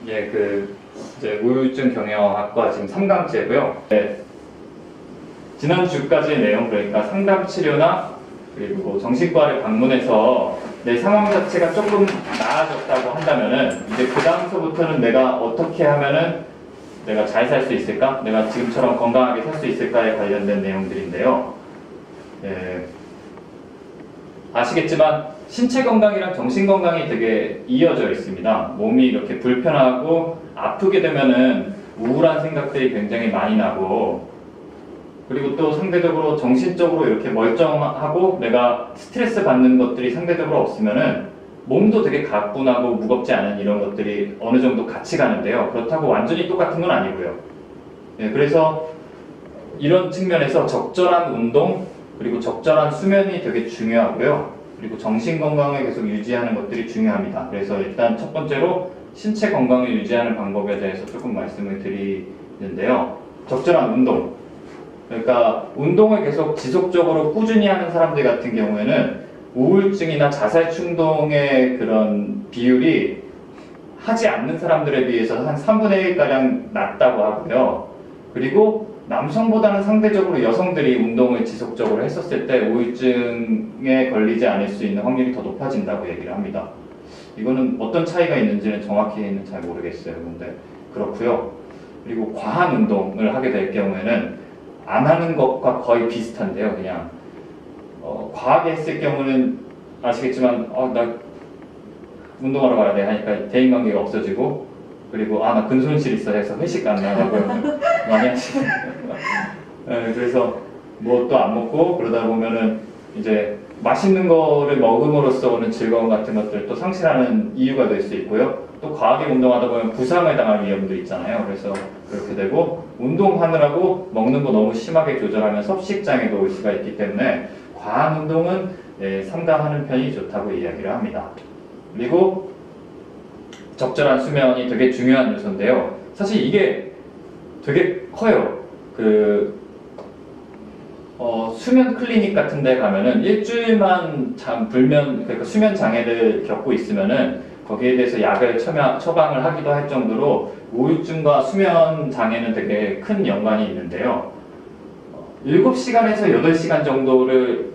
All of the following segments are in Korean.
이제 우울증 경영학과 지금 3강째고요. 네. 지난 주까지의 내용, 그러니까 상담 치료나 그리고 정신과를 방문해서 내 상황 자체가 조금 나아졌다고 한다면은 이제 그 다음서부터는 내가 어떻게 하면은 내가 잘 살 수 있을까? 내가 지금처럼 건강하게 살 수 있을까에 관련된 내용들인데요. 예, 아시겠지만 신체 건강이랑 정신 건강이 되게 이어져 있습니다. 몸이 이렇게 불편하고 아프게 되면은 우울한 생각들이 굉장히 많이 나고, 그리고 또 상대적으로 정신적으로 이렇게 멀쩡하고 내가 스트레스 받는 것들이 상대적으로 없으면은 몸도 되게 가뿐하고 무겁지 않은 이런 것들이 어느 정도 같이 가는데요. 그렇다고 완전히 똑같은 건 아니고요. 예, 그래서 이런 측면에서 적절한 운동 그리고 적절한 수면이 되게 중요하고요. 그리고 정신 건강을 계속 유지하는 것들이 중요합니다. 그래서 일단 첫 번째로 신체 건강을 유지하는 방법에 대해서 조금 말씀을 드리는데요. 적절한 운동. 그러니까 운동을 계속 지속적으로 꾸준히 하는 사람들 같은 경우에는 우울증이나 자살 충동의 그런 비율이 하지 않는 사람들에 비해서 한 3분의 1가량 낮다고 하고요. 그리고 남성보다는 상대적으로 여성들이 운동을 지속적으로 했었을 때 우울증에 걸리지 않을 수 있는 확률이 더 높아진다고 얘기를 합니다. 이거는 어떤 차이가 있는지는 정확히는 잘 모르겠어요. 근데 그렇고요. 그리고 과한 운동을 하게 될 경우에는 안 하는 것과 거의 비슷한데요. 그냥 과하게 했을 경우는 아시겠지만 나 운동하러 가야 돼 하니까 대인관계가 없어지고, 그리고 나 근손실 있어 해서 회식 안 나가고 많이 하시는 네, 그래서 뭐 또 안 먹고 그러다 보면은 이제 맛있는 거를 먹음으로써 오는 즐거움 같은 것들 또 상실하는 이유가 될 수 있고요. 또 과하게 운동하다 보면 부상을 당할 위험도 있잖아요. 그래서 그렇게 되고, 운동하느라고 먹는 거 너무 심하게 조절하면 섭식장애도 올 수가 있기 때문에 과한 운동은 삼가하는 편이 좋다고 이야기를 합니다. 그리고 적절한 수면이 되게 중요한 요소인데요. 사실 이게 되게 커요. 수면 클리닉 같은 데 가면은 일주일만 그러니까 수면 장애를 겪고 있으면은 거기에 대해서 약을 처방을 하기도 할 정도로 우울증과 수면 장애는 되게 큰 연관이 있는데요. 7시간에서 8시간 정도를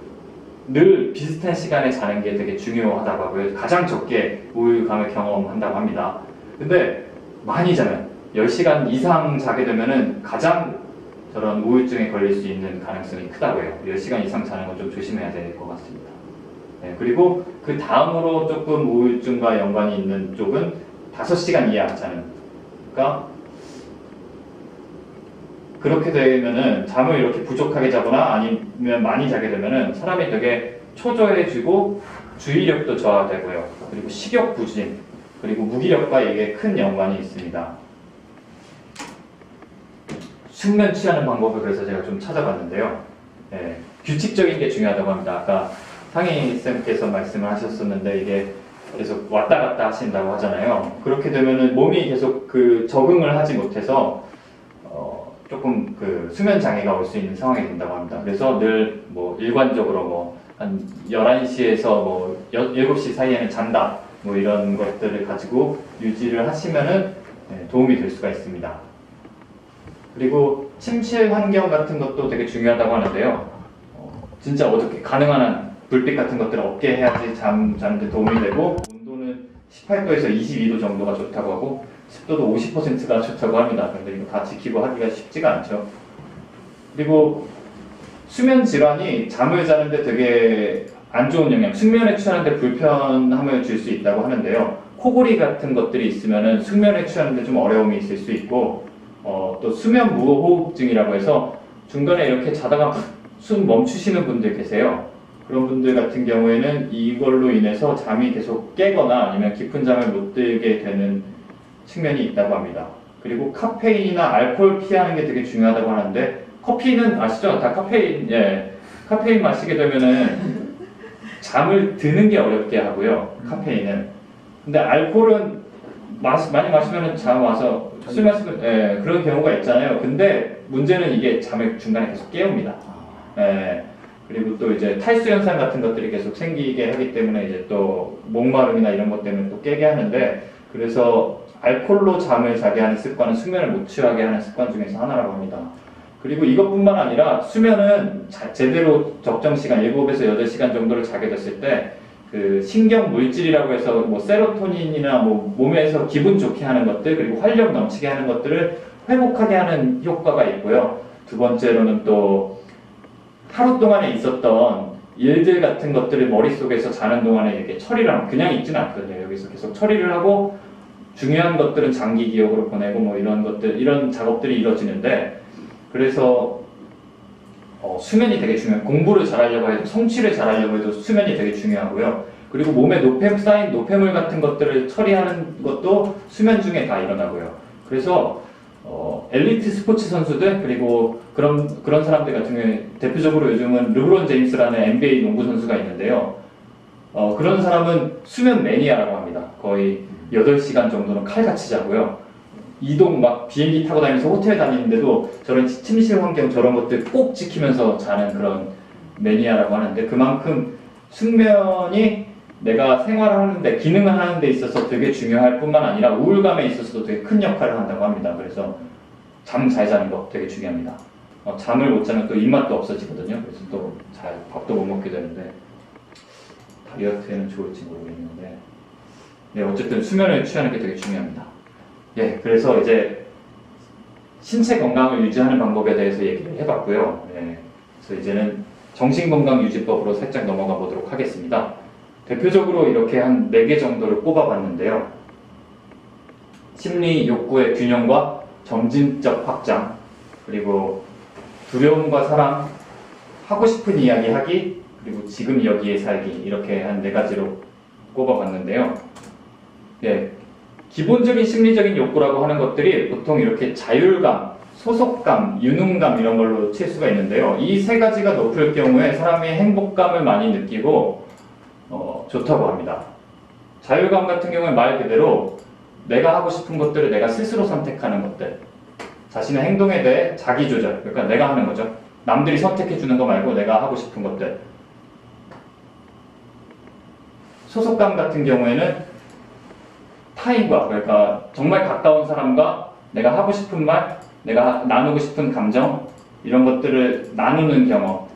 늘 비슷한 시간에 자는 게 되게 중요하다고 하고요. 가장 적게 우울감을 경험한다고 합니다. 근데 많이 자면 10시간 이상 자게 되면은 가장 저런 우울증에 걸릴 수 있는 가능성이 크다고 해요. 10시간 이상 자는 건 좀 조심해야 될 것 같습니다. 네, 그리고 그 다음으로 조금 우울증과 연관이 있는 쪽은 5시간 이하 자는. 그러니까 그렇게 되면은 잠을 이렇게 부족하게 자거나 아니면 많이 자게 되면은 사람이 되게 초조해지고 주의력도 저하되고요. 그리고 식욕 부진, 그리고 무기력과 이게 큰 연관이 있습니다. 숙면 취하는 방법을 그래서 제가 좀 찾아봤는데요. 규칙적인 게 중요하다고 합니다. 아까 상희쌤께서 말씀을 하셨었는데 이게 계속 왔다 갔다 하신다고 하잖아요. 그렇게 되면은 몸이 계속 적응을 하지 못해서 조금 수면 장애가 올 수 있는 상황이 된다고 합니다. 그래서 늘 일관적으로 한 11시에서 7시 사이에는 잔다 이런 것들을 가지고 유지를 하시면은 도움이 될 수가 있습니다. 그리고 침실 환경 같은 것도 되게 중요하다고 하는데요. 진짜 어떻게 가능한 한 불빛 같은 것들을 없게 해야지 자는데 도움이 되고, 온도는 18도에서 22도 정도가 좋다고 하고 습도도 50%가 좋다고 합니다. 근데 이거 다 지키고 하기가 쉽지가 않죠. 그리고 수면 질환이 잠을 자는데 되게 안 좋은 영향, 숙면에 취하는데 불편함을 줄 수 있다고 하는데요. 코골이 같은 것들이 있으면은 숙면에 취하는데 좀 어려움이 있을 수 있고, 또 수면 무호흡증이라고 해서 중간에 이렇게 자다가 숨 멈추시는 분들 계세요. 그런 분들 같은 경우에는 이걸로 인해서 잠이 계속 깨거나 아니면 깊은 잠을 못 들게 되는 측면이 있다고 합니다. 그리고 카페인이나 알코올 피하는 게 되게 중요하다고 하는데, 커피는 아시죠? 다 카페인, 카페인 마시게 되면은 잠을 드는 게 어렵게 하고요. 카페인은. 근데 알코올은 많이 마시면은 잠 와서 술 마시고 그런 경우가 있잖아요. 근데 문제는 이게 잠을 중간에 계속 깨웁니다. 그리고 또 이제 탈수 현상 같은 것들이 계속 생기게 하기 때문에 이제 또 목마름이나 이런 것 때문에 또 깨게 하는데, 그래서 알코올로 잠을 자게 하는 습관은 수면을 못 취하게 하는 습관 중에서 하나라고 합니다. 그리고 이것뿐만 아니라 수면은 제대로 적정 시간 7에서 8시간 정도를 자게 됐을 때 그 신경 물질이라고 해서 뭐 세로토닌이나 뭐 몸에서 기분 좋게 하는 것들 그리고 활력 넘치게 하는 것들을 회복하게 하는 효과가 있고요. 두 번째로는 또 하루 동안에 있었던 일들 같은 것들을 머릿속에서 자는 동안에 이렇게 처리를 하면 그냥 있지는 않거든요. 여기서 계속 처리를 하고 중요한 것들은 장기 기억으로 보내고 뭐 이런 것들, 이런 작업들이 이루어지는데 그래서 수면이 되게 중요해요. 공부를 잘하려고 해도 성취를 잘하려고 해도 수면이 되게 중요하고요. 그리고 몸에 쌓인 노폐물 같은 것들을 처리하는 것도 수면 중에 다 일어나고요. 그래서 엘리트 스포츠 선수들 그리고 그런 사람들 같은 경우에 대표적으로 요즘은 르브론 제임스라는 NBA 농구 선수가 있는데요. 그런 사람은 수면 매니아라고 합니다. 거의 8시간 정도는 칼같이 자고요. 이동 막 비행기 타고 다니면서 호텔 다니는데도 저런 침실 환경 저런 것들 꼭 지키면서 자는 그런 매니아라고 하는데 그만큼 숙면이 내가 생활하는데 기능을 하는 데 있어서 되게 중요할 뿐만 아니라 우울감에 있어서도 되게 큰 역할을 한다고 합니다. 그래서 잠 잘 자는 거 되게 중요합니다. 잠을 못 자면 또 입맛도 없어지거든요. 그래서 또 잘 밥도 못 먹게 되는데 다이어트에는 좋을지 모르겠는데 네, 어쨌든 수면을 취하는 게 되게 중요합니다. 예, 그래서 이제 신체 건강을 유지하는 방법에 대해서 얘기를 해봤고요. 예, 그래서 이제는 정신건강 유지법으로 살짝 넘어가 보도록 하겠습니다. 대표적으로 이렇게 한 4개 정도를 꼽아봤는데요. 심리 욕구의 균형과 점진적 확장, 그리고 두려움과 사랑, 하고 싶은 이야기 하기, 그리고 지금 여기에 살기 이렇게 한 4가지로 꼽아봤는데요. 예, 기본적인 심리적인 욕구라고 하는 것들이 보통 이렇게 자율감, 소속감, 유능감 이런 걸로 칠 수가 있는데요. 이 3가지가 높을 경우에 사람이 행복감을 많이 느끼고 좋다고 합니다. 자율감 같은 경우에 말 그대로 내가 하고 싶은 것들을 내가 스스로 선택하는 것들, 자신의 행동에 대해 자기 조절, 그러니까 내가 하는 거죠. 남들이 선택해 주는 거 말고 내가 하고 싶은 것들. 소속감 같은 경우에는 타인과, 그러니까 정말 가까운 사람과 내가 하고 싶은 말, 내가 나누고 싶은 감정 이런 것들을 나누는 경험.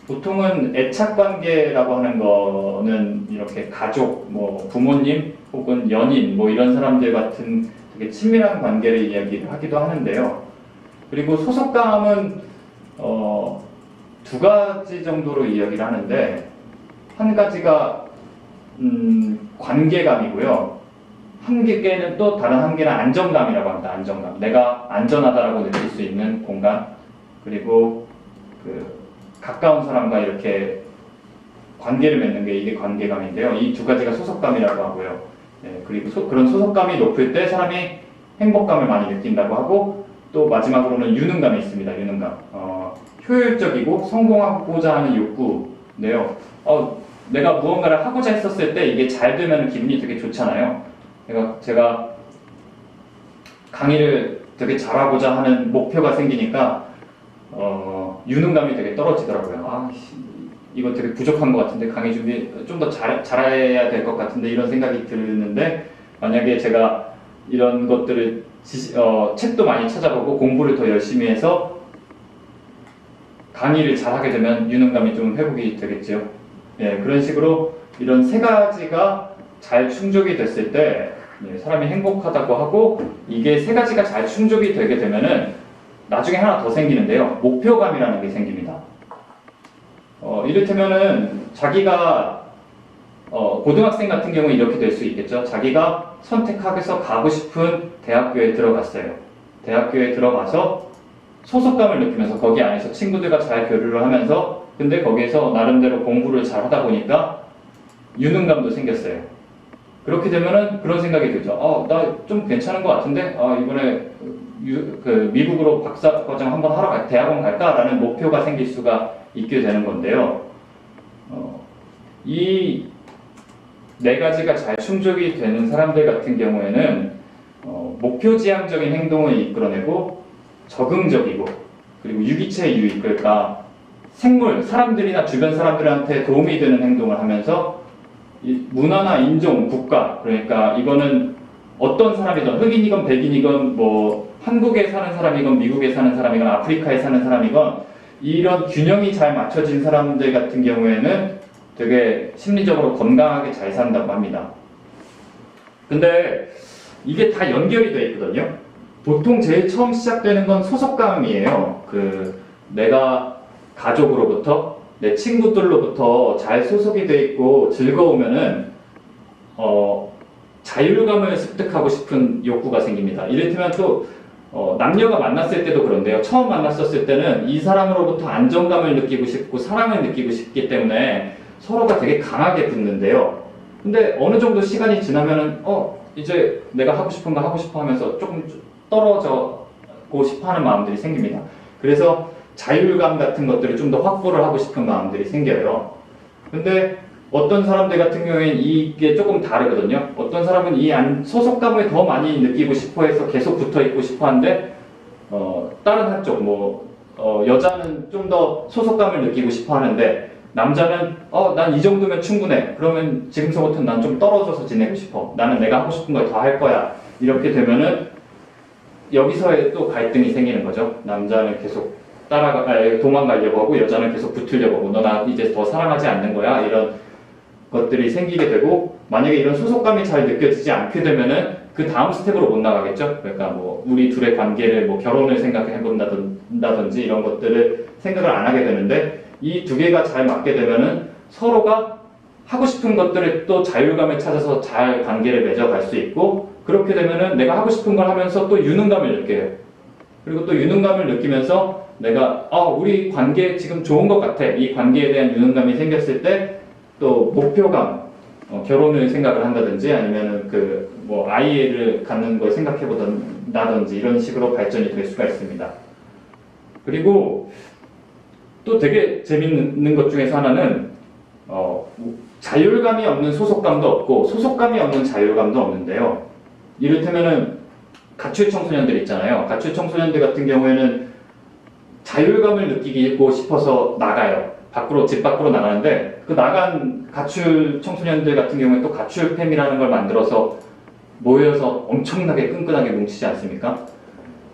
보통은 애착관계라고 하는 거는 이렇게 가족, 뭐 부모님 혹은 연인 뭐 이런 사람들 같은 되게 친밀한 관계를 이야기를 하기도 하는데요. 그리고 소속감은 2가지 정도로 이야기를 하는데 한 가지가 관계감이고요. 한 개는 또 다른 한 개는 안정감이라고 합니다. 안정감. 내가 안전하다라고 느낄 수 있는 공간. 그리고 가까운 사람과 이렇게 관계를 맺는 게 이게 관계감인데요. 이 2가지가 소속감이라고 하고요. 네, 그리고 그런 소속감이 높을 때 사람이 행복감을 많이 느낀다고 하고 또 마지막으로는 유능감이 있습니다. 유능감. 효율적이고 성공하고자 하는 욕구인데요. 내가 무언가를 하고자 했었을 때 이게 잘 되면 기분이 되게 좋잖아요. 제가 강의를 되게 잘하고자 하는 목표가 생기니까 유능감이 되게 떨어지더라고요. 이거 되게 부족한 것 같은데 강의 준비 좀 더 잘해야 될 것 같은데 이런 생각이 드는데 만약에 제가 이런 것들을 책도 많이 찾아보고 공부를 더 열심히 해서 강의를 잘하게 되면 유능감이 좀 회복이 되겠죠. 예, 그런 식으로 이런 3가지가 잘 충족이 됐을 때 사람이 행복하다고 하고 이게 3가지가 잘 충족이 되게 되면은 나중에 하나 더 생기는데요. 목표감이라는 게 생깁니다. 이를테면은 자기가 고등학생 같은 경우 이렇게 될 수 있겠죠. 자기가 선택해서 가고 싶은 대학교에 들어갔어요. 대학교에 들어가서 소속감을 느끼면서 거기 안에서 친구들과 잘 교류를 하면서 근데 거기에서 나름대로 공부를 잘 하다 보니까 유능감도 생겼어요. 그렇게 되면은 그런 생각이 들죠. 나 좀 괜찮은 것 같은데 이번에 미국으로 박사과정 한번 하러 대학원 갈까라는 목표가 생길 수가 있게 되는 건데요. 이 4가지가 잘 충족이 되는 사람들 같은 경우에는 목표지향적인 행동을 이끌어내고 적응적이고 그리고 유기체 유익, 그러니까 사람들이나 주변 사람들한테 도움이 되는 행동을 하면서 문화나 인종, 국가, 그러니까 이거는 어떤 사람이든 흑인이건 백인이건 뭐 한국에 사는 사람이건 미국에 사는 사람이건 아프리카에 사는 사람이건 이런 균형이 잘 맞춰진 사람들 같은 경우에는 되게 심리적으로 건강하게 잘 산다고 합니다. 근데 이게 다 연결이 돼 있거든요. 보통 제일 처음 시작되는 건 소속감이에요. 내가 가족으로부터 내 친구들로부터 잘 소속이 돼 있고 즐거우면은 자율감을 습득하고 싶은 욕구가 생깁니다. 이를테면 또 남녀가 만났을 때도 그런데요. 처음 만났었을 때는 이 사람으로부터 안정감을 느끼고 싶고 사랑을 느끼고 싶기 때문에 서로가 되게 강하게 붙는데요. 근데 어느 정도 시간이 지나면은 이제 내가 하고 싶은 거 하고 싶어 하면서 조금 떨어져고 싶어 하는 마음들이 생깁니다. 그래서 자율감 같은 것들을 좀 더 확보를 하고 싶은 마음들이 생겨요. 근데 어떤 사람들 같은 경우에는 이게 조금 다르거든요. 어떤 사람은 이 소속감을 더 많이 느끼고 싶어 해서 계속 붙어 있고 싶어 하는데, 다른 한쪽, 여자는 좀 더 소속감을 느끼고 싶어 하는데, 남자는, 난 이 정도면 충분해. 그러면 지금서부터는 난 좀 떨어져서 지내고 싶어. 나는 내가 하고 싶은 걸 다 할 거야. 이렇게 되면은, 여기서의 또 갈등이 생기는 거죠. 남자는 계속 도망가려고 하고, 여자는 계속 붙으려고 하고, 너 나 이제 더 사랑하지 않는 거야. 이런 것들이 생기게 되고, 만약에 이런 소속감이 잘 느껴지지 않게 되면은 그 다음 스텝으로 못 나가겠죠. 그러니까 우리 둘의 관계를 결혼을 생각해 본다든지 이런 것들을 생각을 안 하게 되는데, 이 두 개가 잘 맞게 되면은 서로가 하고 싶은 것들을 또 자율감을 찾아서 잘 관계를 맺어갈 수 있고, 그렇게 되면은 내가 하고 싶은 걸 하면서 또 유능감을 느껴요. 그리고 또 유능감을 느끼면서 내가 우리 관계 지금 좋은 것 같아. 이 관계에 대한 유능감이 생겼을 때 또 목표감, 결혼을 생각을 한다든지 아니면은 아이를 갖는 걸 생각해 보던다든지 이런 식으로 발전이 될 수가 있습니다. 그리고 또 되게 재밌는 것 중에서 하나는 자율감이 없는 소속감도 없고 소속감이 없는 자율감도 없는데요. 이를테면은 가출 청소년들 있잖아요. 가출 청소년들 같은 경우에는 자율감을 느끼고 싶어서 나가요. 집 밖으로 나가는데 그 나간 가출 청소년들 같은 경우에 또 가출팸이라는 걸 만들어서 모여서 엄청나게 끈끈하게 뭉치지 않습니까?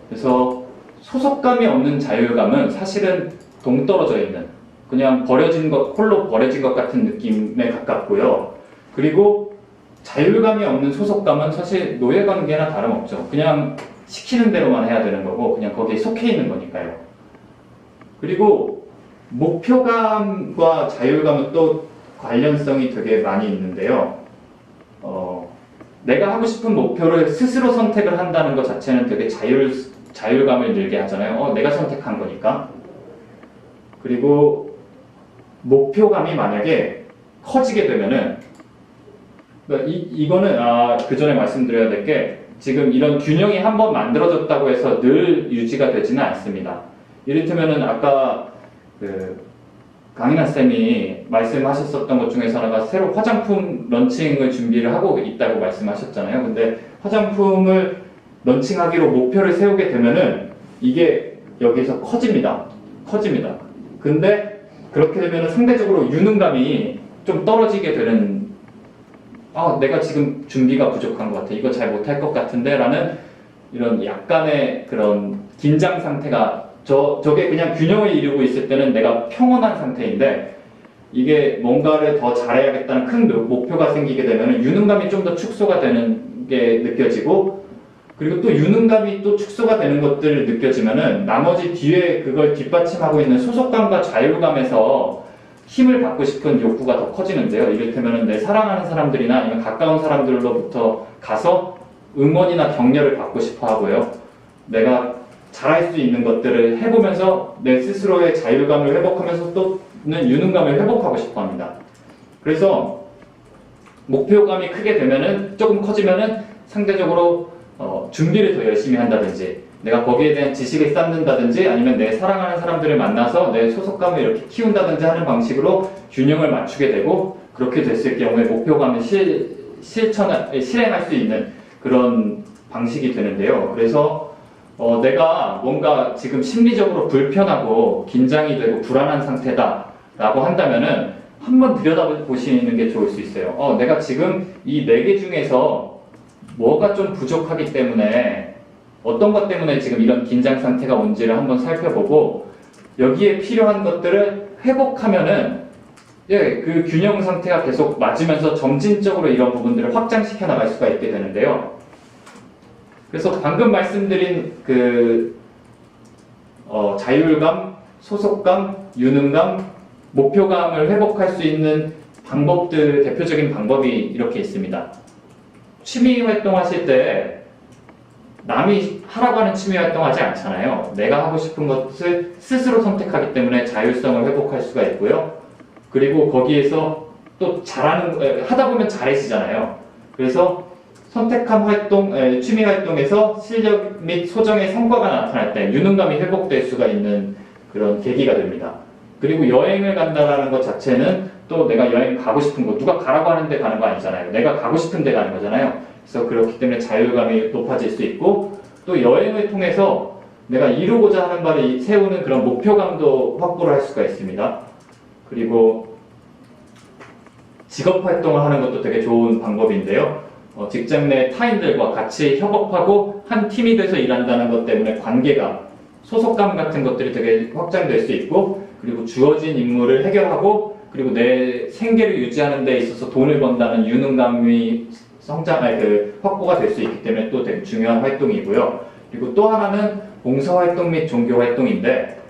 그래서 소속감이 없는 자율감은 사실은 동떨어져 있는 그냥 홀로 버려진 것 같은 느낌에 가깝고요. 그리고 자율감이 없는 소속감은 사실 노예관계나 다름없죠. 그냥 시키는 대로만 해야 되는 거고 그냥 거기에 속해 있는 거니까요. 그리고 목표감과 자율감은 또 관련성이 되게 많이 있는데요. 내가 하고 싶은 목표를 스스로 선택을 한다는 것 자체는 되게 자율감을 늘게 하잖아요. 내가 선택한 거니까. 그리고 목표감이 만약에 커지게 되면은 이거는 그 전에 말씀드려야 될 게 지금 이런 균형이 한번 만들어졌다고 해서 늘 유지가 되지는 않습니다. 이를테면은 아까 강인하 쌤이 말씀하셨었던 것 중에서 하나가 새로 화장품 런칭을 준비를 하고 있다고 말씀하셨잖아요. 근데 화장품을 런칭하기로 목표를 세우게 되면은 이게 여기서 커집니다. 근데 그렇게 되면은 상대적으로 유능감이 좀 떨어지게 되는 내가 지금 준비가 부족한 것 같아. 이거 잘 못할 것 같은데 라는 이런 약간의 그런 긴장 상태가 저게 그냥 균형을 이루고 있을 때는 내가 평온한 상태인데 이게 뭔가를 더 잘해야겠다는 큰 목표가 생기게 되면 유능감이 좀 더 축소가 되는 게 느껴지고 그리고 또 유능감이 또 축소가 되는 것들을 느껴지면은 나머지 뒤에 그걸 뒷받침하고 있는 소속감과 자율감에서 힘을 받고 싶은 욕구가 더 커지는데요. 이를테면은 내 사랑하는 사람들이나 아니면 가까운 사람들로부터 가서 응원이나 격려를 받고 싶어 하고요. 내가 잘할 수 있는 것들을 해보면서 내 스스로의 자율감을 회복하면서 또는 유능감을 회복하고 싶어 합니다. 그래서 목표감이 크게 되면은 조금 커지면은 상대적으로 준비를 더 열심히 한다든지 내가 거기에 대한 지식을 쌓는다든지 아니면 내 사랑하는 사람들을 만나서 내 소속감을 이렇게 키운다든지 하는 방식으로 균형을 맞추게 되고 그렇게 됐을 경우에 목표감을 실행할 수 있는 그런 방식이 되는데요. 그래서 내가 뭔가 지금 심리적으로 불편하고 긴장이 되고 불안한 상태다 라고 한다면은 한번 들여다보시는 게 좋을 수 있어요. 내가 지금 이 4개 중에서 뭐가 좀 부족하기 때문에 어떤 것 때문에 지금 이런 긴장 상태가 온지를 한번 살펴보고 여기에 필요한 것들을 회복하면은 그 균형 상태가 계속 맞으면서 점진적으로 이런 부분들을 확장시켜 나갈 수가 있게 되는데요. 그래서 방금 말씀드린 자율감, 소속감, 유능감, 목표감을 회복할 수 있는 방법들, 대표적인 방법이 이렇게 있습니다. 취미 활동하실 때 남이 하라고 하는 취미 활동하지 않잖아요. 내가 하고 싶은 것을 스스로 선택하기 때문에 자율성을 회복할 수가 있고요. 그리고 거기에서 또 하다 보면 잘해지잖아요. 그래서 선택한 활동, 취미 활동에서 실력 및 소정의 성과가 나타날 때 유능감이 회복될 수가 있는 그런 계기가 됩니다. 그리고 여행을 간다라는 것 자체는 또 내가 여행 가고 싶은 곳, 누가 가라고 하는데 가는 거 아니잖아요. 내가 가고 싶은 데 가는 거잖아요. 그래서 그렇기 때문에 자율감이 높아질 수 있고 또 여행을 통해서 내가 이루고자 하는 바를 세우는 그런 목표감도 확보를 할 수가 있습니다. 그리고 직업 활동을 하는 것도 되게 좋은 방법인데요. 직장 내 타인들과 같이 협업하고 한 팀이 돼서 일한다는 것 때문에 관계가, 소속감 같은 것들이 되게 확장될 수 있고 그리고 주어진 임무를 해결하고 그리고 내 생계를 유지하는 데 있어서 돈을 번다는 유능감이 확보가 될 수 있기 때문에 또 되게 중요한 활동이고요. 그리고 또 하나는 봉사활동 및 종교활동인데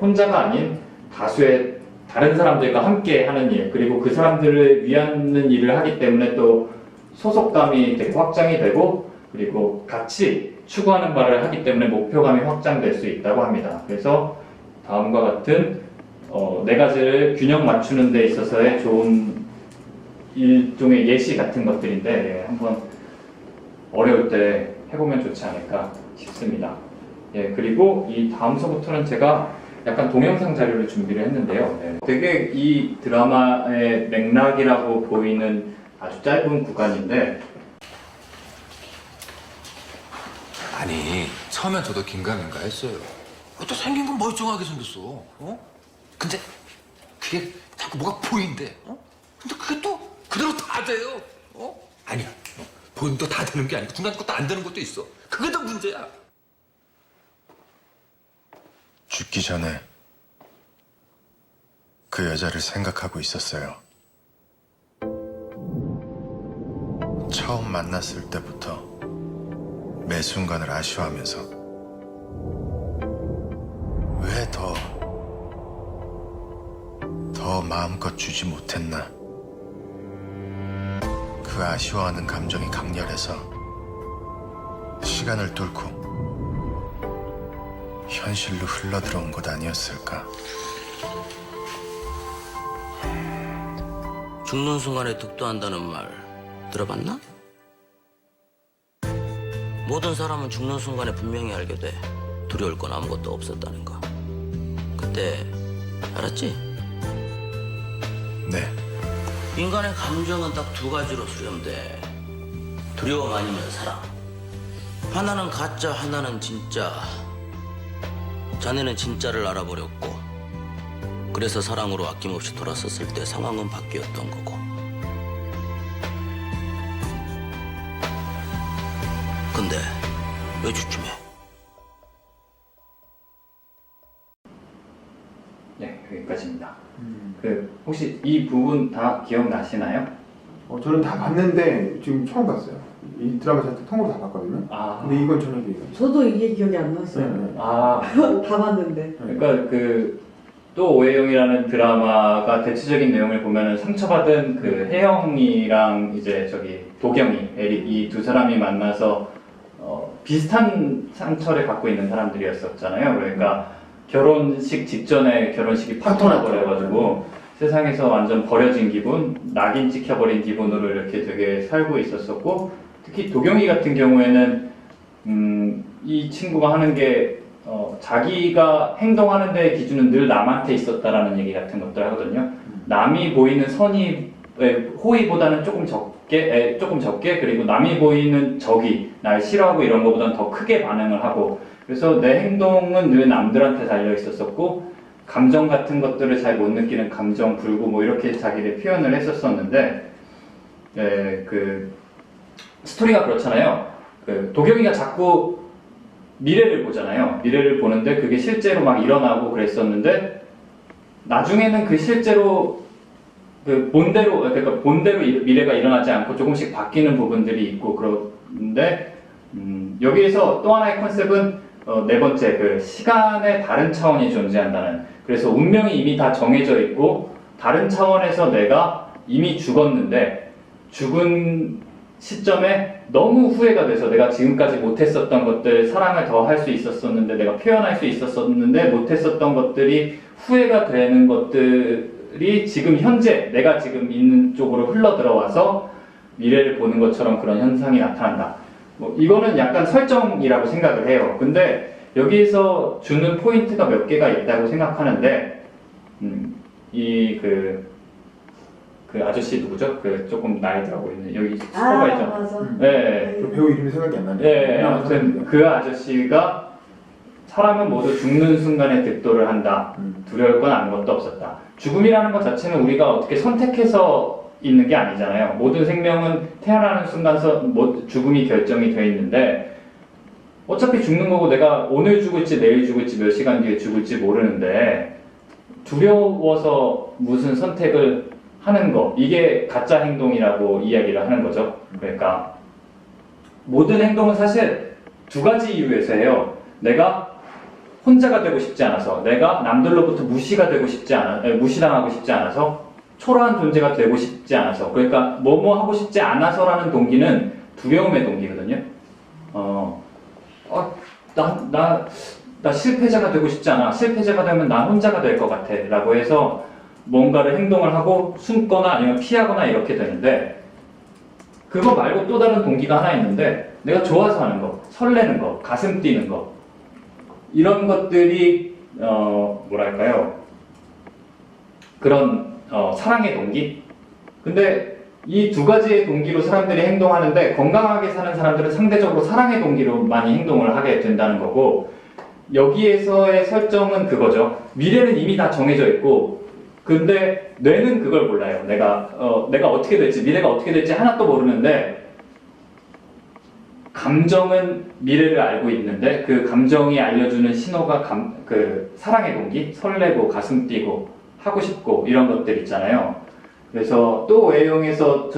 혼자가 아닌 다수의 다른 사람들과 함께 하는 일, 그리고 그 사람들을 위하는 일을 하기 때문에 또 소속감이 되게 확장이 되고 그리고 같이 추구하는 바를 하기 때문에 목표감이 확장될 수 있다고 합니다. 그래서 다음과 같은 네 가지를 균형 맞추는 데 있어서의 좋은 일종의 예시 같은 것들인데 한번 어려울 때 해보면 좋지 않을까 싶습니다. 그리고 이 다음서부터는 제가 약간 동영상 자료를 준비를 했는데요. 되게 이 드라마의 맥락이라고 보이는 아주 짧은 구간인데 아니 처음엔 저도 긴가민가 했어요. 또 생긴 건 멀쩡하게 생겼어. 근데 그게 자꾸 뭐가 보인대. 근데 그게 또 그대로 다 돼요. 아니야. 보이면 또 다 되는 게 아니고 중간 것도 안 되는 것도 있어. 그게 더 문제야. 죽기 전에 그 여자를 생각하고 있었어요. 처음 만났을 때부터 매 순간을 아쉬워하면서 왜 더 마음껏 주지 못했나. 그 아쉬워하는 감정이 강렬해서 시간을 뚫고 현실로 흘러들어온 것 아니었을까. 죽는 순간에 득도한다는 말 들어봤나? 모든 사람은 죽는 순간에 분명히 알게 돼. 두려울 건 아무것도 없었다는 거. 그때 알았지? 네, 인간의 감정은 딱 두 가지로 수렴돼. 두려움 아니면 사랑. 하나는 가짜, 하나는 진짜. 자네는 진짜를 알아버렸고 그래서 사랑으로 아낌없이 돌아섰을 때 상황은 바뀌었던 거고. 근데 왜 주춤해? 여기까지입니다. 혹시 이 부분 다 기억나시나요? 저는 다 봤는데 지금 처음 봤어요. 이 드라마 자체 통으로 다 봤거든요. 근데 이건 전혀 기억이 안 나요. 저도 이게 기억이 안 났어요. 다 봤는데. 그러니까 또 오해영이라는 드라마가 대체적인 내용을 보면은 상처받은 그 혜영이랑 이제 도경이, 에릭 이 두 사람이 만나서 비슷한 상처를 갖고 있는 사람들이었었잖아요. 그러니까 결혼식 직전에 결혼식이 파토나 버려가지고 세상에서 완전 버려진 기분, 낙인 찍혀버린 기분으로 이렇게 되게 살고 있었었고, 특히 도경이 같은 경우에는 이 친구가 하는 게 자기가 행동하는 데의 기준은 늘 남한테 있었다라는 얘기 같은 것들 하거든요. 남이 보이는 호의보다는 조금 적게, 그리고 남이 보이는 적이 날 싫어하고 이런 것보다는 더 크게 반응을 하고, 그래서 내 행동은 늘 남들한테 달려 있었었고, 감정 같은 것들을 잘 못 느끼는 감정 불구 이렇게 자기를 표현을 했었었는데, 스토리가 그렇잖아요. 그 도경이가 자꾸 미래를 보잖아요. 미래를 보는데 그게 실제로 막 일어나고 그랬었는데 나중에는 그 실제로 그 본대로 미래가 일어나지 않고 조금씩 바뀌는 부분들이 있고 그런데 여기에서 또 하나의 컨셉은 네 번째 그 시간의 다른 차원이 존재한다는, 그래서 운명이 이미 다 정해져 있고 다른 차원에서 내가 이미 죽었는데 죽은 시점에 너무 후회가 돼서 내가 지금까지 못했었던 것들, 사랑을 더 할 수 있었었는데 내가 표현할 수 있었었는데 못했었던 것들이 후회가 되는 것들이 지금 현재 내가 지금 있는 쪽으로 흘러 들어와서 미래를 보는 것처럼 그런 현상이 나타난다. 뭐 이거는 약간 설정이라고 생각을 해요. 근데 여기에서 주는 포인트가 몇 개가 있다고 생각하는데 그 아저씨 누구죠? 그 조금 나이 들어 보이는 여기 슈퍼바이저. 맞아. 네. 그 배우 이름이 생각이 안 나네. 네, 아무튼 그 아저씨가 사람은 모두 죽는 순간에 득도를 한다. 두려울 건 아무것도 없었다. 죽음이라는 것 자체는 우리가 어떻게 선택해서 있는 게 아니잖아요. 모든 생명은 태어나는 순간서 죽음이 결정이 되어 있는데 어차피 죽는 거고 내가 오늘 죽을지 내일 죽을지 몇 시간 뒤에 죽을지 모르는데 두려워서 무슨 선택을 하는 거, 이게 가짜 행동이라고 이야기를 하는 거죠. 그러니까 모든 행동은 사실 두 가지 이유에서 해요. 내가 혼자가 되고 싶지 않아서, 내가 남들로부터 무시당하고 싶지 않아서, 초라한 존재가 되고 싶지 않아서, 그러니까 뭐뭐 하고 싶지 않아서라는 동기는 두려움의 동기거든요. 나 실패자가 되고 싶지 않아. 실패자가 되면 나 혼자가 될 것 같아. 라고 해서 뭔가를 행동을 하고 숨거나 아니면 피하거나 이렇게 되는데, 그거 말고 또 다른 동기가 하나 있는데 내가 좋아서 하는 거, 설레는 거, 가슴 뛰는 거, 이런 것들이 뭐랄까요, 그런 사랑의 동기? 근데 이 두 가지의 동기로 사람들이 행동하는데 건강하게 사는 사람들은 상대적으로 사랑의 동기로 많이 행동을 하게 된다는 거고, 여기에서의 설정은 그거죠. 미래는 이미 다 정해져 있고 근데 뇌는 그걸 몰라요. 내가 어떻게 될지, 미래가 어떻게 될지 하나도 모르는데 감정은 미래를 알고 있는데 그 감정이 알려주는 신호가 그 사랑의 동기, 설레고 가슴 뛰고 하고 싶고 이런 것들 있잖아요. 그래서 또 오해영에서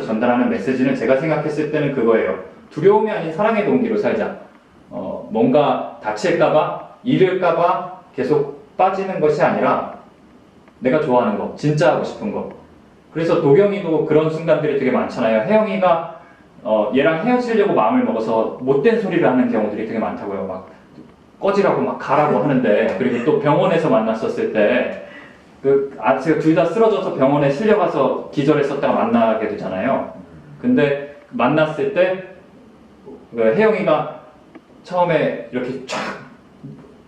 전달하는 메시지는 제가 생각했을 때는 그거예요. 두려움이 아닌 사랑의 동기로 살자. 뭔가 다칠까봐, 잃을까봐 계속 빠지는 것이 아니라 내가 좋아하는 거, 진짜 하고 싶은 거. 그래서 도경이도 그런 순간들이 되게 많잖아요. 혜영이가 얘랑 헤어지려고 마음을 먹어서 못된 소리를 하는 경우들이 되게 많다고요. 막 꺼지라고 막 가라고 하는데, 그리고 또 병원에서 만났었을 때 제가 둘 다 쓰러져서 병원에 실려가서 기절했었다가 만나게 되잖아요. 근데 만났을 때 혜영이가 처음에 이렇게 쫙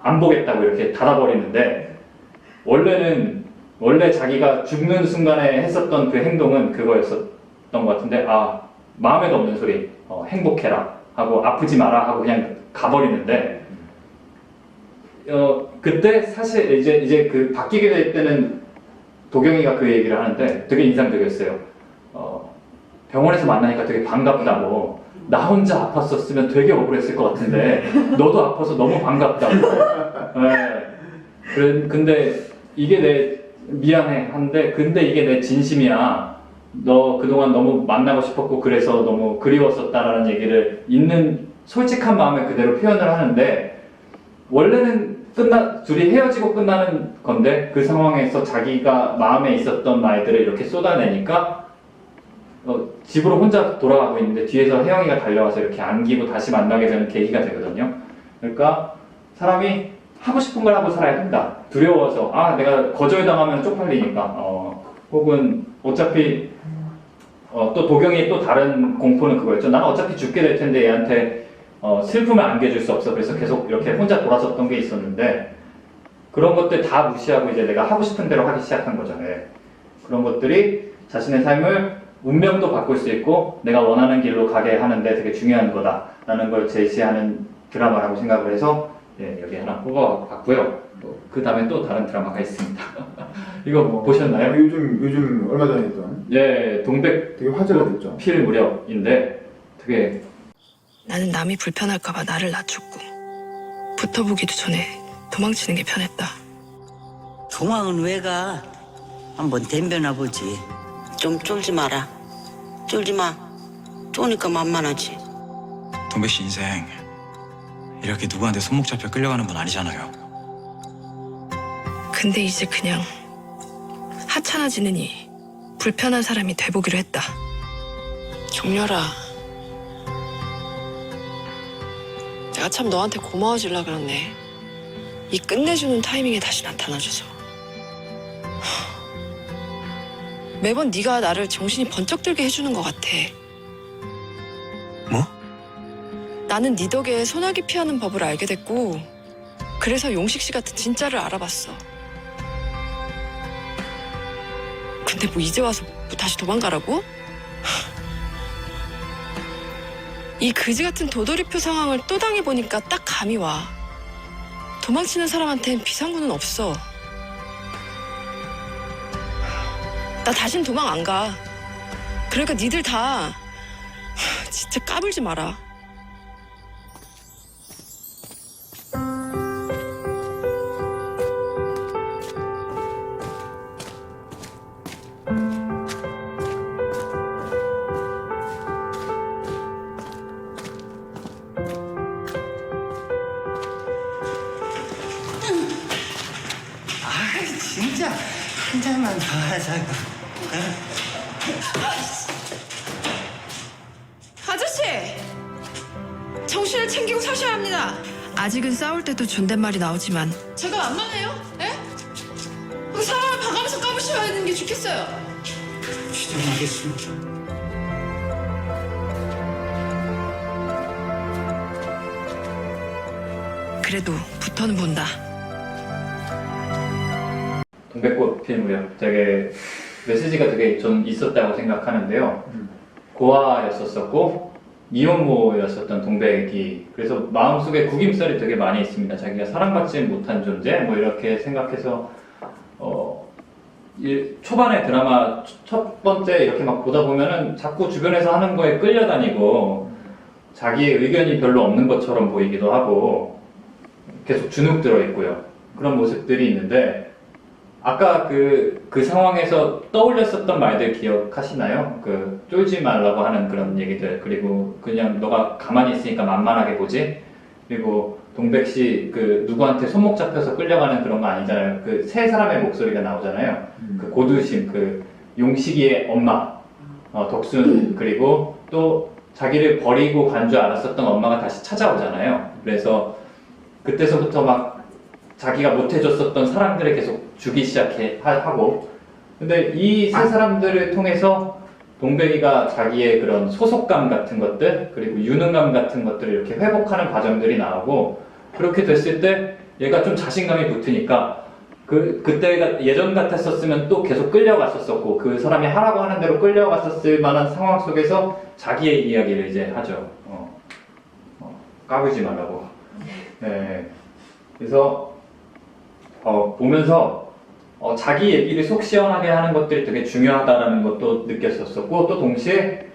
안 보겠다고 이렇게 닫아버리는데, 원래 자기가 죽는 순간에 했었던 그 행동은 그거였었던 것 같은데, 마음에도 없는 소리, 행복해라 하고 아프지 마라 하고 그냥 가버리는데, 그때 사실 이제 그 바뀌게 될 때는 도경이가 그 얘기를 하는데 되게 인상적이었어요. 병원에서 만나니까 되게 반갑다고. 나 혼자 아팠었으면 되게 억울했을 것 같은데 너도 아파서 너무 반갑다고. 네. 근데 이게 미안해 한데, 근데 이게 내 진심이야. 너 그동안 너무 만나고 싶었고 그래서 너무 그리웠었다라는 얘기를 있는 솔직한 마음을 그대로 표현을 하는데, 원래는 둘이 헤어지고 끝나는 건데 그 상황에서 자기가 마음에 있었던 말들을 이렇게 쏟아내니까 집으로 혼자 돌아가고 있는데 뒤에서 혜영이가 달려와서 이렇게 안기고 다시 만나게 되는 계기가 되거든요. 그러니까 사람이 하고 싶은 걸 하고 살아야 된다. 두려워서 내가 거절당하면 쪽팔리니까 혹은 어차피 또 도경이의 또 다른 공포는 그거였죠. 나는 어차피 죽게 될 텐데 얘한테 슬픔을 안겨줄 수 없어. 그래서 계속 이렇게 혼자 돌아섰던 게 있었는데, 그런 것들 다 무시하고 이제 내가 하고 싶은 대로 하기 시작한 거죠. 네. 그런 것들이 자신의 삶을 운명도 바꿀 수 있고 내가 원하는 길로 가게 하는데 되게 중요한 거다라는 걸 제시하는 드라마라고 생각을 해서 여기 하나 뽑아봤고요. 그 다음에 또 다른 드라마가 있습니다. 이거 보셨나요? 요즘 얼마 전에 했던 예, 동백 되게 화제가 됐죠. 필 무렵인데 되게 나는 남이 불편할까봐 나를 낮췄고 붙어보기도 전에 도망치는 게 편했다. 도망은 왜 가? 한번 덤벼나 보지. 좀 쫄지 마라. 쫄지 마. 쫄니까 만만하지. 동백 씨 인생 이렇게 누구한테 손목 잡혀 끌려가는 분 아니잖아요. 근데 이제 그냥 하찮아지느니 불편한 사람이 돼보기로 했다. 종렬아, 내가 참 너한테 고마워질라 그러네. 이 끝내주는 타이밍에 다시 나타나줘서. 매번 네가 나를 정신이 번쩍 들게 해주는 것 같아. 뭐? 나는 네 덕에 소나기 피하는 법을 알게 됐고 그래서 용식 씨 같은 진짜를 알아봤어. 근데 뭐 이제 와서 뭐 다시 도망가라고? 이 그지 같은 도돌이표 상황을 또 당해보니까 딱 감이 와. 도망치는 사람한텐 비상구는 없어. 나 다신 도망 안 가. 그러니까 니들 다 진짜 까불지 마라. 아, 진짜 한 잔만 더 하자고. 아저씨! 정신을 챙기고 사셔야 합니다. 아직은 싸울 때도 존댓말이 나오지만 제가 만만해요? 예? 그 사람을 봐가면서 까부셔야 하는 게 좋겠어요. 추정하겠습니다. 그래도 붙어는 본다. 동백꽃 필 무렵 되게 메시지가 되게 전 있었다고 생각하는데요. 고아였었고 미혼모였었던 동백이 그래서 마음속에 구김살이 되게 많이 있습니다. 자기가 사랑받지 못한 존재 뭐 이렇게 생각해서 초반에 드라마 첫 번째 이렇게 막 보다 보면은 자꾸 주변에서 하는 거에 끌려다니고 자기의 의견이 별로 없는 것처럼 보이기도 하고 계속 주눅 들어 있고요. 그런 모습들이 있는데 아까 그 상황에서 떠올렸었던 말들 기억하시나요? 그 쫄지 말라고 하는 그런 얘기들 그리고 그냥 너가 가만히 있으니까 만만하게 보지 그리고 동백 씨 그 누구한테 손목 잡혀서 끌려가는 그런 거 아니잖아요. 그 세 사람의 목소리가 나오잖아요. 그 고두심 그 용식이의 엄마 덕순 그리고 또 자기를 버리고 간 줄 알았었던 엄마가 다시 찾아오잖아요. 그래서 그때서부터 막 자기가 못해줬었던 사람들을 계속 주기 시작하고 근데 이 세 사람들을 통해서 동백이가 자기의 그런 소속감 같은 것들 그리고 유능감 같은 것들을 이렇게 회복하는 과정들이 나오고 그렇게 됐을 때 얘가 좀 자신감이 붙으니까 그때가 예전 같았었으면 또 계속 끌려갔었고 그 사람이 하라고 하는 대로 끌려갔었을 만한 상황 속에서 자기의 이야기를 이제 하죠. 까불지 말라고. 네. 그래서 보면서 자기 얘기를 속 시원하게 하는 것들이 되게 중요하다라는 것도 느꼈었고 또 동시에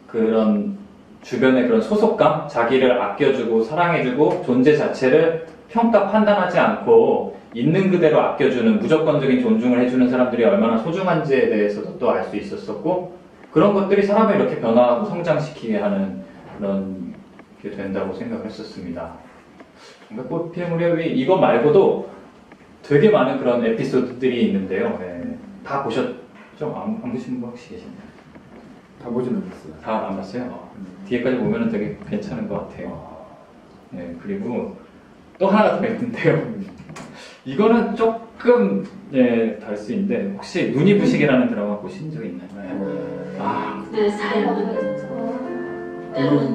그런 주변의 그런 소속감, 자기를 아껴주고 사랑해주고 존재 자체를 평가 판단하지 않고 있는 그대로 아껴주는 무조건적인 존중을 해주는 사람들이 얼마나 소중한지에 대해서도 또 알 수 있었었고 그런 것들이 사람을 이렇게 변화하고 성장시키게 하는 그런 게 된다고 생각을 했었습니다. 동백꽃 필 무렵이 이거 말고도 되게 많은 그런 에피소드들이 있는데요. 네. 다 보셨죠? 안 보신 분 혹시 계시나요? 다 보진 않았어요. 다 안 봤어요? 뒤에까지 보면 되게 괜찮은 것 같아요. 네, 그리고 또 하나 더 있는데요. 이거는 조금 다를 수 있는데 혹시 눈이 부시게라는 드라마 보신 적 있나요?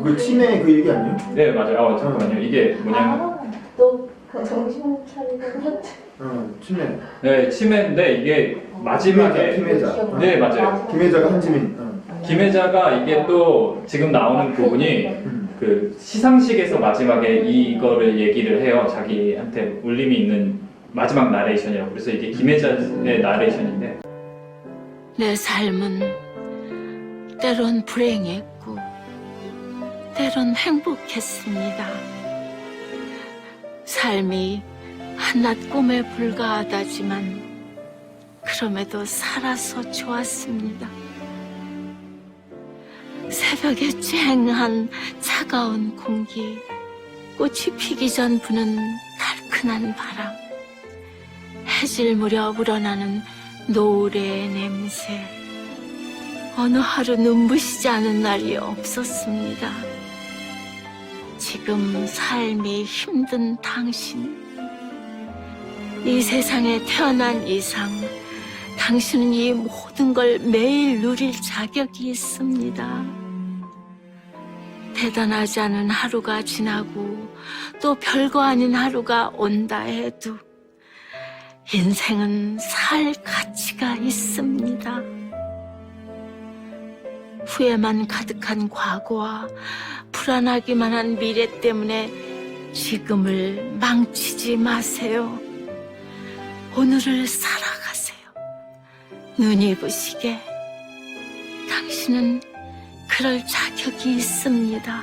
그 치매 그 얘기 아니에요? 네 맞아요. 잠깐만요. 이게 뭐냐면 너 정신 차리고 치매. 네 치매인데 이게 마지막에 김혜자. 네 맞아요. 김혜자가 한지민. 김혜자가 이게 또 지금 나오는 부분이 그 시상식에서 마지막에 이거를 얘기를 해요. 자기한테 울림이 있는 마지막 나레이션이라고. 그래서 이게 김혜자의 나레이션인데 내 삶은 때론 불행했고 때론 행복했습니다. 삶이 한낱 꿈에 불과하다지만 그럼에도 살아서 좋았습니다. 새벽에 쨍한 차가운 공기, 꽃이 피기 전 부는 달큰한 바람, 해질 무렵 우러나는 노을의 냄새. 어느 하루 눈부시지 않은 날이 없었습니다. 지금 삶이 힘든 당신, 이 세상에 태어난 이상 당신은 이 모든 걸 매일 누릴 자격이 있습니다. 대단하지 않은 하루가 지나고 또 별거 아닌 하루가 온다 해도 인생은 살 가치가 있습니다. 후회만 가득한 과거와 불안하기만 한 미래 때문에 지금을 망치지 마세요. 오늘을 살아가세요. 눈이 부시게 당신은 그럴 자격이 있습니다.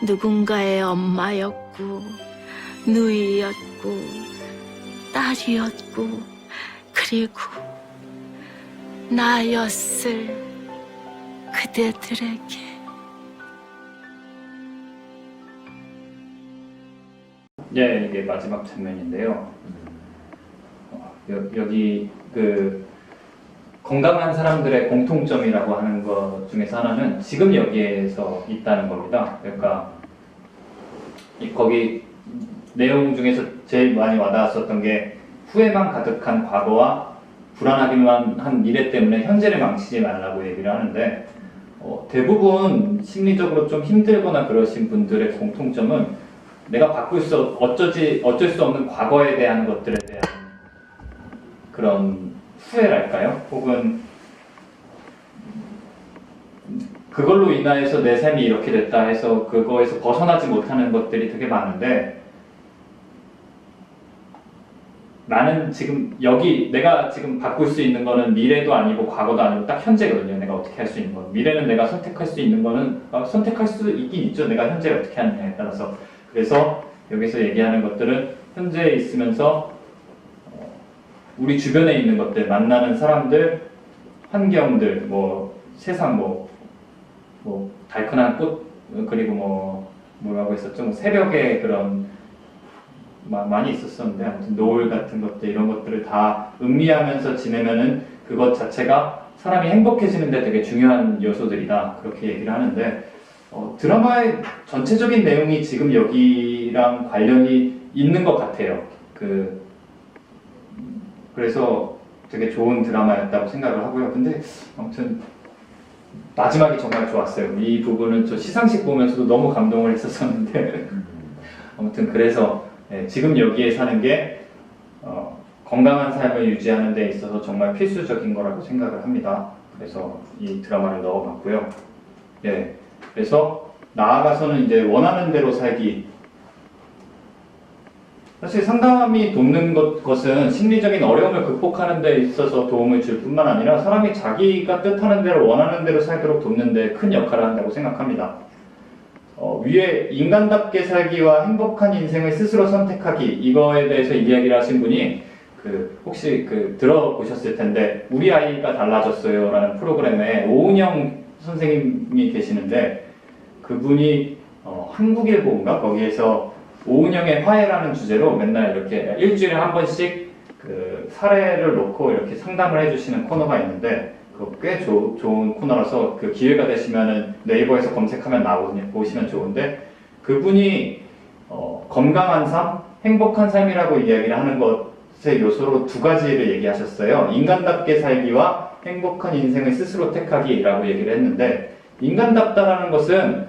누군가의 엄마였고 누이였고 딸이었고 그리고 나였을 그대들에게. 예, 이게 마지막 장면인데요. 여기 그 건강한 사람들의 공통점이라고 하는 것 중에서 하나는 지금 여기에서 있다는 겁니다. 그러니까 거기 내용 중에서 제일 많이 와닿았었던 게 후회만 가득한 과거와 불안하기만 한 미래 때문에 현재를 망치지 말라고 얘기를 하는데 대부분 심리적으로 좀 힘들거나 그러신 분들의 공통점은 내가 어쩔 수 없는 과거에 대한 것들에 대한 그런 후회랄까요? 혹은 그걸로 인하여서 내 삶이 이렇게 됐다 해서 그거에서 벗어나지 못하는 것들이 되게 많은데, 나는 지금 내가 지금 바꿀 수 있는 거는 미래도 아니고 과거도 아니고 딱 현재거든요. 내가 어떻게 할 수 있는 건. 미래는 내가 선택할 수 있는 거는 선택할 수 있긴 있죠. 내가 현재 어떻게 하느냐에 따라서. 그래서 여기서 얘기하는 것들은 현재에 있으면서 우리 주변에 있는 것들, 만나는 사람들, 환경들, 세상 달큰한 꽃, 그리고 뭐라고 했었죠? 새벽에 그런 많이 있었었는데, 아무튼 노을 같은 것들, 이런 것들을 다 음미하면서 지내면은 그것 자체가 사람이 행복해지는데 되게 중요한 요소들이다, 그렇게 얘기를 하는데, 드라마의 전체적인 내용이 지금 여기랑 관련이 있는 것 같아요. 그래서 되게 좋은 드라마였다고 생각을 하고요. 근데 아무튼 마지막이 정말 좋았어요. 이 부분은 저 시상식 보면서도 너무 감동을 했었었는데 아무튼 그래서 지금 여기에 사는 게 건강한 삶을 유지하는 데 있어서 정말 필수적인 거라고 생각을 합니다. 그래서 이 드라마를 넣어봤고요. 그래서 나아가서는 이제 원하는 대로 살기. 사실 상담이 돕는 것은 심리적인 어려움을 극복하는 데 있어서 도움을 줄 뿐만 아니라 사람이 자기가 뜻하는 대로 원하는 대로 살도록 돕는 데 큰 역할을 한다고 생각합니다. 위에 인간답게 살기와 행복한 인생을 스스로 선택하기, 이거에 대해서 이야기를 하신 분이 혹시 들어보셨을 텐데 우리 아이가 달라졌어요 라는 프로그램에 오은영 선생님이 계시는데, 그분이 한국일보인가 거기에서 오은영의 화해라는 주제로 맨날 이렇게 일주일에 한 번씩 사례를 놓고 이렇게 상담을 해주시는 코너가 있는데, 꽤 좋은 코너라서 기회가 되시면은 네이버에서 검색하면 나오거든요. 보시면 좋은데, 그분이 건강한 삶, 행복한 삶이라고 이야기를 하는 것의 요소로 두 가지를 얘기하셨어요. 인간답게 살기와 행복한 인생을 스스로 택하기라고 얘기를 했는데, 인간답다라는 것은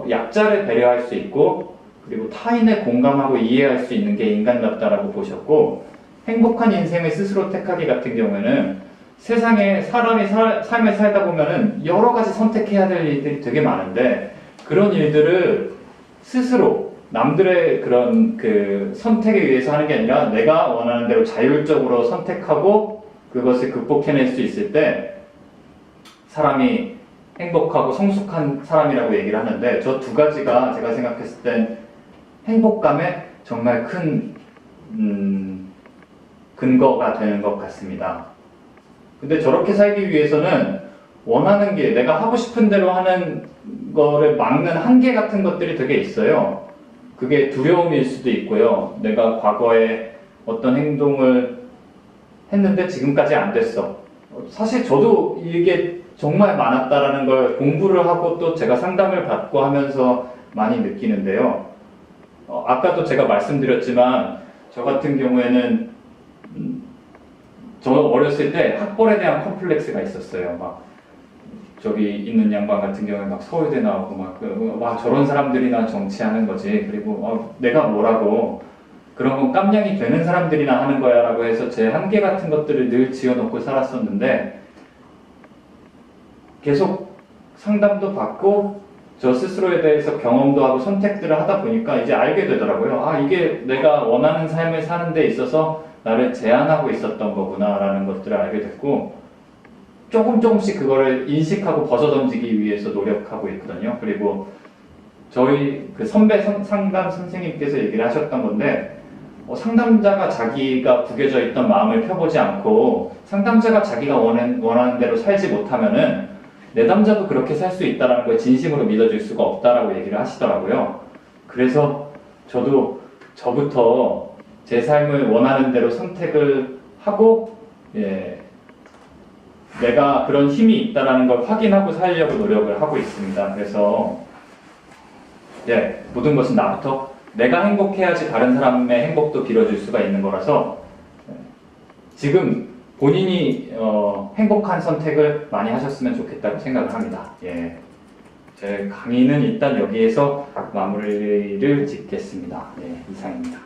약자를 배려할 수 있고 그리고 타인을 공감하고 이해할 수 있는 게 인간답다라고 보셨고, 행복한 인생을 스스로 택하기 같은 경우에는 세상에 사람이 삶을 살다 보면은 여러 가지 선택해야 될 일들이 되게 많은데, 그런 일들을 스스로 남들의 그런 그 선택에 의해서 하는 게 아니라 내가 원하는 대로 자율적으로 선택하고 그것을 극복해낼 수 있을 때 사람이 행복하고 성숙한 사람이라고 얘기를 하는데, 저 두 가지가 제가 생각했을 땐 행복감에 정말 큰 근거가 되는 것 같습니다. 근데 저렇게 살기 위해서는 원하는 게, 내가 하고 싶은 대로 하는 거를 막는 한계 같은 것들이 되게 있어요. 그게 두려움일 수도 있고요. 내가 과거에 어떤 행동을 했는데 지금까지 안 됐어. 사실 저도 이게 정말 많았다라는 걸 공부를 하고 또 제가 상담을 받고 하면서 많이 느끼는데요. 아까도 제가 말씀드렸지만 저 같은 경우에는 저 어렸을 때 학벌에 대한 컴플렉스가 있었어요. 막 저기 있는 양반 같은 경우에 막 서울대 나오고 와 저런 사람들이나 정치하는 거지. 그리고 내가 뭐라고, 그런 건 깜냥이 되는 사람들이나 하는 거야 라고 해서 제 한계 같은 것들을 늘 지어놓고 살았었는데, 계속 상담도 받고 저 스스로에 대해서 경험도 하고 선택들을 하다 보니까 이제 알게 되더라고요. 이게 내가 원하는 삶을 사는 데 있어서 나를 제한하고 있었던 거구나 라는 것들을 알게 됐고, 조금씩 그거를 인식하고 벗어던지기 위해서 노력하고 있거든요. 그리고 저희 그 선배 상담 선생님께서 얘기를 하셨던 건데, 상담자가 자기가 구겨져 있던 마음을 펴보지 않고 상담자가 자기가 원하는 대로 살지 못하면은 내담자도 그렇게 살 수 있다는 걸 진심으로 믿어줄 수가 없다라고 얘기를 하시더라고요. 그래서 저도 저부터 제 삶을 원하는 대로 선택을 하고, 내가 그런 힘이 있다는 걸 확인하고 살려고 노력을 하고 있습니다. 그래서 모든 것은 나부터, 내가 행복해야지 다른 사람의 행복도 빌어줄 수가 있는 거라서 지금 본인이 행복한 선택을 많이 하셨으면 좋겠다고 생각을 합니다. 제 강의는 일단 여기에서 마무리를 짓겠습니다. 이상입니다.